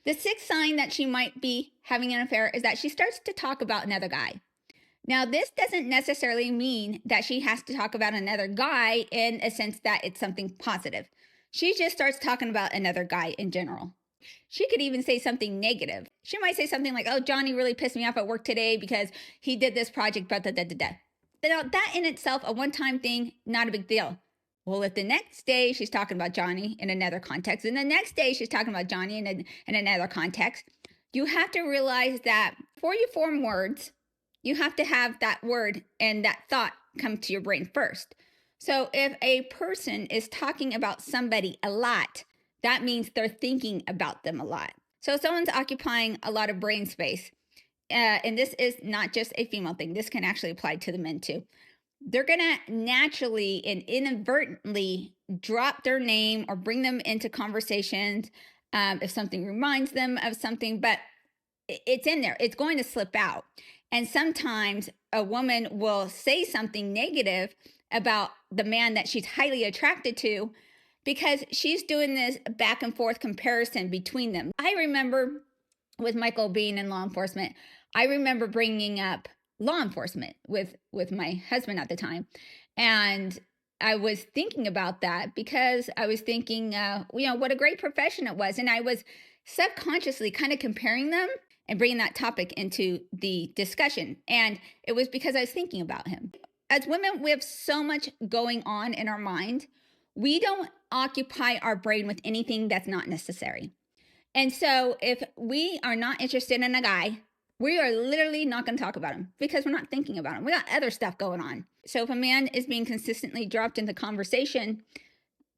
The sixth sign that she might be having an affair is that she starts to talk about another guy. Now, this doesn't necessarily mean that she has to talk about another guy in a sense that it's something positive. She just starts talking about another guy in general. She could even say something negative. She might say something like, "Oh, Johnny really pissed me off at work today because he did this project, da da da da da." Now, that in itself, a one time thing, not a big deal. Well, if the next day she's talking about Johnny in another context, and the next day she's talking about Johnny in another context, you have to realize that before you form words, you have to have that word and that thought come to your brain first. So if a person is talking about somebody a lot, that means they're thinking about them a lot. So if someone's occupying a lot of brain space, and this is not just a female thing, this can actually apply to the men too. They're going to naturally and inadvertently drop their name or bring them into conversations if something reminds them of something, but it's in there. It's going to slip out. And sometimes a woman will say something negative about the man that she's highly attracted to because she's doing this back and forth comparison between them. I remember with Michael being in law enforcement, I remember bringing up law enforcement with my husband at the time. And I was thinking about that because I was thinking, what a great profession it was. And I was subconsciously kind of comparing them and bringing that topic into the discussion. And it was because I was thinking about him. As women, we have so much going on in our mind. We don't occupy our brain with anything that's not necessary. And so if we are not interested in a guy, we are literally not going to talk about him because we're not thinking about him. We got other stuff going on. So if a man is being consistently dropped in the conversation,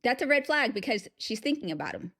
that's a red flag because she's thinking about him.